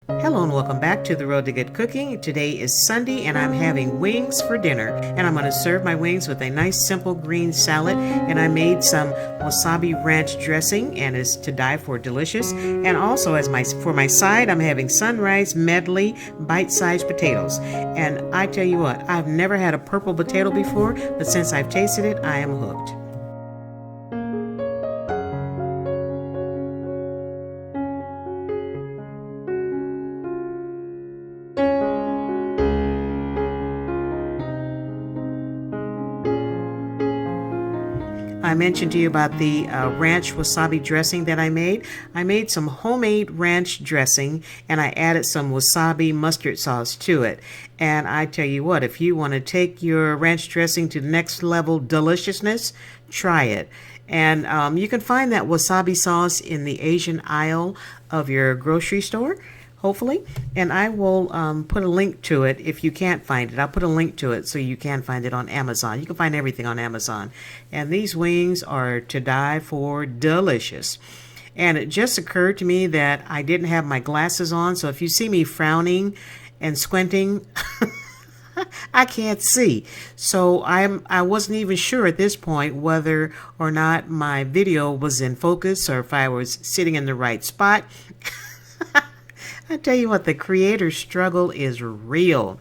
Hello and welcome back to the Road to Good Cooking. Today is Sunday and I'm having wings for dinner, and I'm going to serve my wings with a nice simple green salad, and I made some wasabi ranch dressing and it's to die for delicious. And also for my side, I'm having sunrise medley bite-sized potatoes. And I tell you what, I've never had a purple potato before, but since I've tasted it, I am hooked. I mentioned to you about the ranch wasabi dressing that I made. I made some homemade ranch dressing and I added some wasabi mustard sauce to it. And I tell you what, if you want to take your ranch dressing to the next level deliciousness, try it. And you can find that wasabi sauce in the Asian aisle of your grocery store, hopefully. And I will put a link to it if you can't find it. I'll put a link to it so you can find it on Amazon. You can find everything on Amazon. And these wings are to die for delicious. And it just occurred to me that I didn't have my glasses on, so if you see me frowning and squinting, I can't see. So I wasn't even sure at this point whether or not my video was in focus or if I was sitting in the right spot. I tell you what, the creator's struggle is real.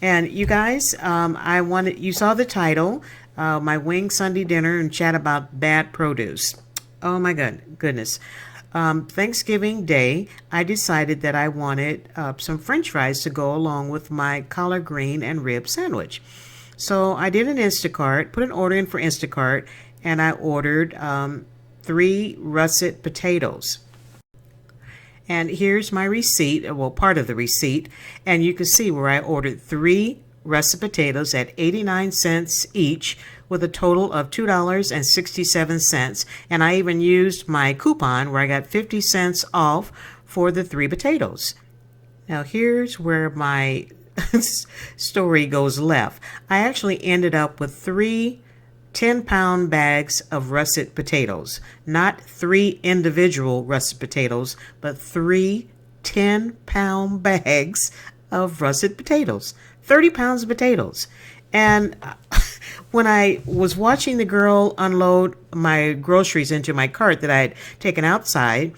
And you guys, you saw the title, my Wing Sunday Dinner and Chat About Bad Produce. Oh my goodness. Thanksgiving Day, I decided that I wanted some French fries to go along with my collard green and rib sandwich. So I did an Instacart, put an order in for Instacart, and I ordered 3 russet potatoes. And here's my receipt, well, part of the receipt, and you can see where I ordered 3 russet potatoes at 89 cents each with a total of $2.67. And I even used my coupon where I got 50 cents off for the 3 potatoes. Now here's where my story goes left. I actually ended up with 3 10-pound bags of russet potatoes, not 3 individual russet potatoes, but 3 10-pound bags of russet potatoes, 30 pounds of potatoes. And when I was watching the girl unload my groceries into my cart that I had taken outside,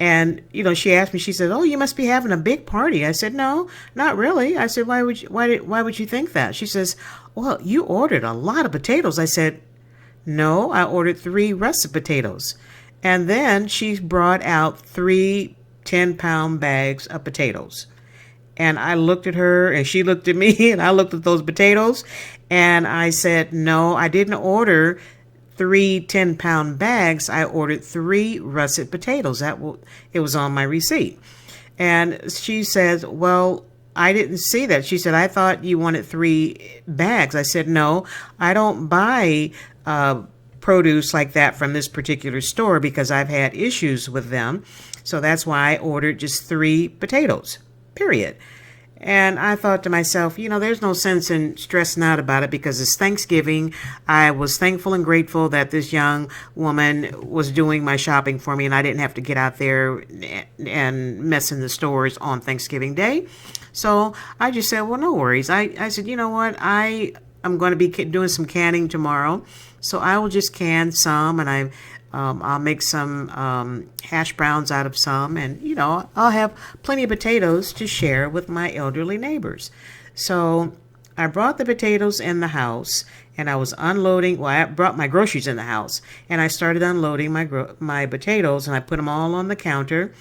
and she asked me, she said, "Oh, you must be having a big party." I said, "No, not really." I said, why would you think that?" She says, "Well, you ordered a lot of potatoes." I said, "No, I ordered 3 russet potatoes." And then she brought out 3 10-pound bags of potatoes. And I looked at her and she looked at me and I looked at those potatoes and I said, "No, I didn't order 3 10-pound bags. I ordered 3 russet potatoes. It was on my receipt." And she says, "Well, I didn't see that." She said, "I thought you wanted 3 bags." I said, "No, I don't buy produce like that from this particular store because I've had issues with them. So that's why I ordered just 3 potatoes, period." And I thought to myself, there's no sense in stressing out about it because it's Thanksgiving. I was thankful and grateful that this young woman was doing my shopping for me and I didn't have to get out there and mess in the stores on Thanksgiving Day. So I just said, well, no worries. I said, you know what? I'm going to be doing some canning tomorrow. So I will just can some and I'll make some hash browns out of some, and I'll have plenty of potatoes to share with my elderly neighbors. So I brought the potatoes in the house and I was unloading. Well, I brought my groceries in the house and I started unloading my potatoes and I put them all on the counter,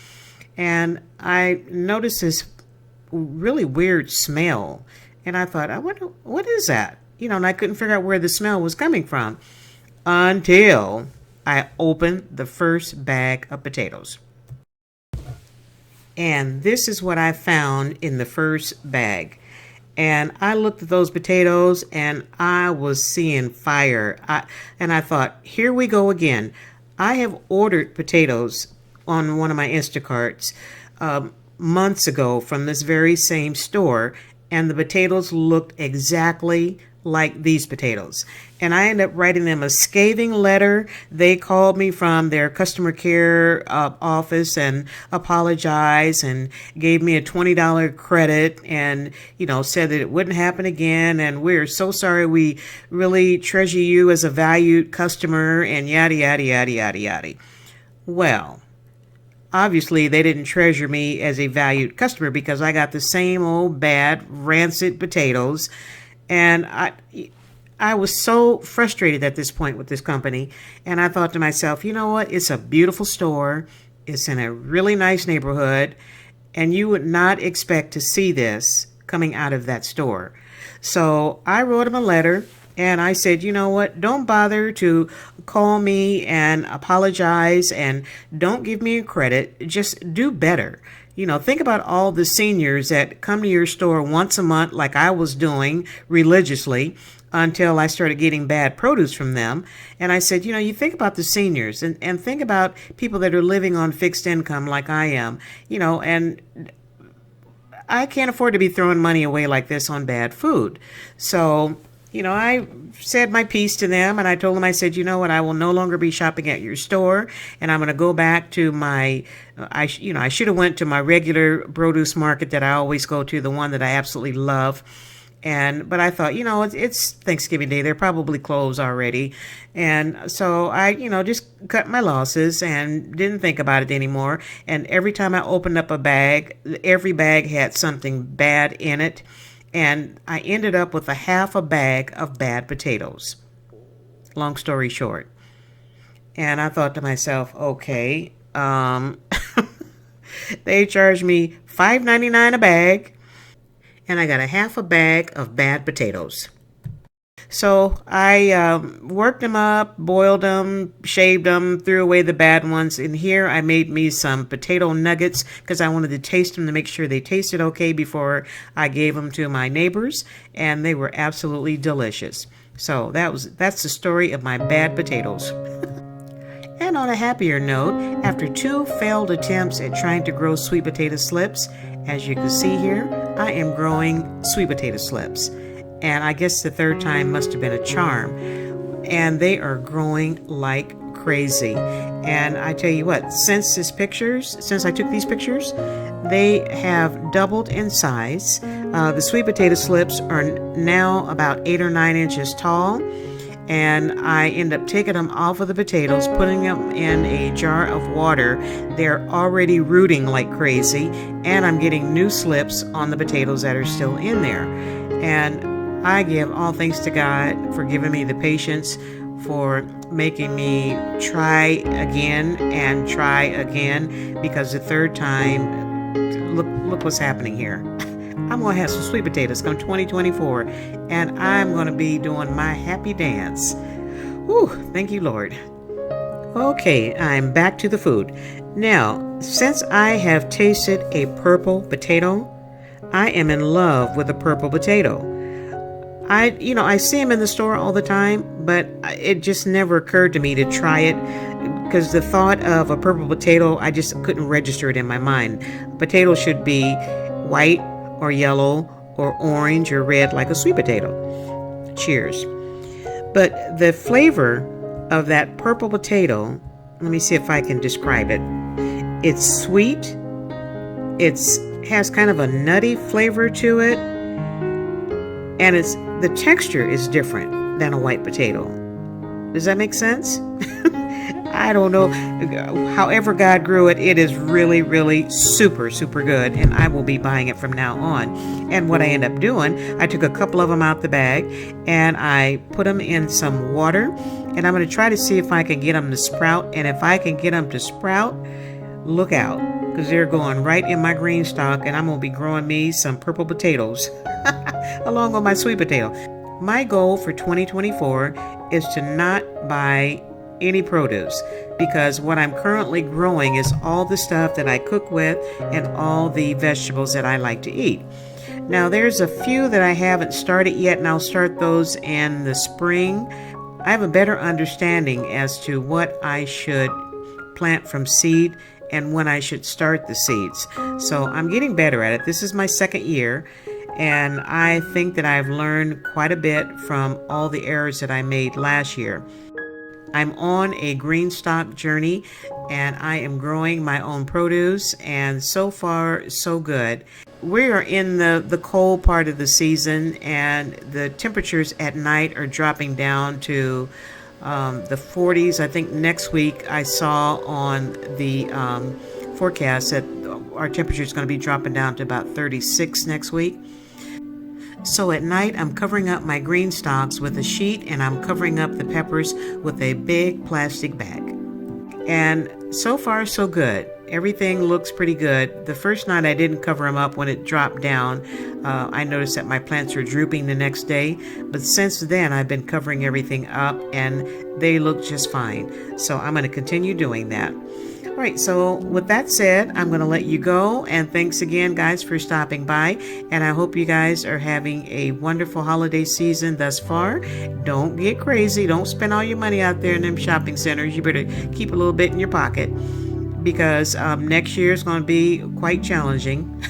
and I noticed this really weird smell, and I thought, I wonder what is that? And I couldn't figure out where the smell was coming from until I opened the first bag of potatoes. And this is what I found in the first bag. And I looked at those potatoes and I was seeing fire. And I thought, here we go again. I have ordered potatoes on one of my Instacarts months ago from this very same store, and the potatoes looked exactly like these potatoes. And I ended up writing them a scathing letter. They called me from their customer care office and apologized and gave me a $20 credit and, said that it wouldn't happen again. And we're so sorry. We really treasure you as a valued customer and yada, yada, yada, yada, yada. Well, obviously, they didn't treasure me as a valued customer because I got the same old bad, rancid potatoes. And I was so frustrated at this point with this company. And I thought to myself, you know what? It's a beautiful store. It's in a really nice neighborhood. And you would not expect to see this coming out of that store. So I wrote them a letter. And I said, you know what, don't bother to call me and apologize and don't give me a credit. Just do better. Think about all the seniors that come to your store once a month like I was doing religiously until I started getting bad produce from them. And I said, you think about the seniors and think about people that are living on fixed income like I am, and I can't afford to be throwing money away like this on bad food. So I said my piece to them and I told them, I said, you know what, I will no longer be shopping at your store and I'm going to go back to my, I should have went to my regular produce market that I always go to, the one that I absolutely love. But I thought, it's Thanksgiving Day. They're probably closed already. And so I, just cut my losses and didn't think about it anymore. And every time I opened up a bag, every bag had something bad in it. And I ended up with a half a bag of bad potatoes. Long story short. And I thought to myself, okay, they charged me $5.99 a bag, and I got a half a bag of bad potatoes. So I worked them up, boiled them, shaved them, threw away the bad ones. And here I made me some potato nuggets because I wanted to taste them to make sure they tasted okay before I gave them to my neighbors. And they were absolutely delicious. So that's the story of my bad potatoes. And on a happier note, after 2 failed attempts at trying to grow sweet potato slips, as you can see here, I am growing sweet potato slips. And I guess the 3rd time must have been a charm. And they are growing like crazy. And I tell you what, since I took these pictures, they have doubled in size. The sweet potato slips are now about 8 or 9 inches tall. And I end up taking them off of the potatoes, putting them in a jar of water. They're already rooting like crazy. And I'm getting new slips on the potatoes that are still in there. And I give all thanks to God for giving me the patience, for making me try again and try again, because the 3rd time, look what's happening here. I'm going to have some sweet potatoes come 2024, and I'm going to be doing my happy dance. Whew, thank you, Lord. Okay, I'm back to the food. Now, since I have tasted a purple potato, I am in love with a purple potato. I see them in the store all the time, but it just never occurred to me to try it because the thought of a purple potato, I just couldn't register it in my mind. Potato should be white or yellow or orange or red like a sweet potato. Cheers. But the flavor of that purple potato, let me see if I can describe it. It's sweet. It has kind of a nutty flavor to it. And the texture is different than a white potato. Does that make sense? I don't know. However God grew it, it is really, really super, super good. And I will be buying it from now on. And what I end up doing, I took a couple of them out the bag and I put them in some water. And I'm going to try to see if I can get them to sprout. And if I can get them to sprout, look out. Because they're going right in my green stock. And I'm going to be growing me some purple potatoes along with my sweet potato. My goal for 2024 is to not buy any produce, because what I'm currently growing is all the stuff that I cook with and all the vegetables that I like to eat. Now there's a few that I haven't started yet, and I'll start those in the spring. I have a better understanding as to what I should plant from seed and when I should start the seeds. So I'm getting better at it. This is my 2nd year, And I think that I've learned quite a bit from all the errors that I made last year. I'm on a green stock journey and I am growing my own produce, and so far so good. We are in the cold part of the season, and the temperatures at night are dropping down to the 40s. I think next week I saw on the forecast that our temperature is going to be dropping down to about 36 next week. So at night, I'm covering up my green stalks with a sheet, and I'm covering up the peppers with a big plastic bag. And so far, so good. Everything looks pretty good. The first night I didn't cover them up when it dropped down. I noticed that my plants were drooping the next day. But since then, I've been covering everything up, and they look just fine. So I'm going to continue doing that. All right, so with that said, I'm going to let you go. And thanks again, guys, for stopping by. And I hope you guys are having a wonderful holiday season thus far. Don't get crazy. Don't spend all your money out there in them shopping centers. You better keep a little bit in your pocket, because next year is going to be quite challenging.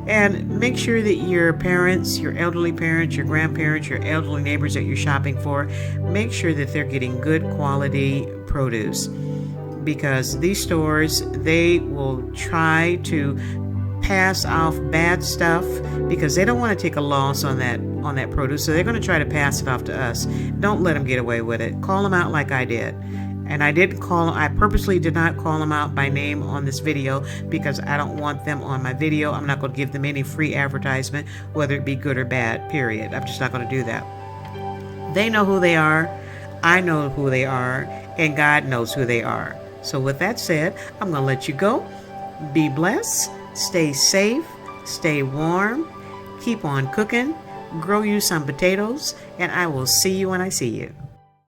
And make sure that your parents, your elderly parents, your grandparents, your elderly neighbors that you're shopping for, make sure that they're getting good quality produce. Because these stores, they will try to pass off bad stuff because they don't want to take a loss on that produce. So they're going to try to pass it off to us. Don't let them get away with it. Call them out like I did. And I purposely did not call them out by name on this video because I don't want them on my video. I'm not going to give them any free advertisement, whether it be good or bad, period. I'm just not going to do that. They know who they are. I know who they are. And God knows who they are. So with that said, I'm going to let you go. Be blessed. Stay safe. Stay warm. Keep on cooking. Grow you some potatoes. And I will see you when I see you.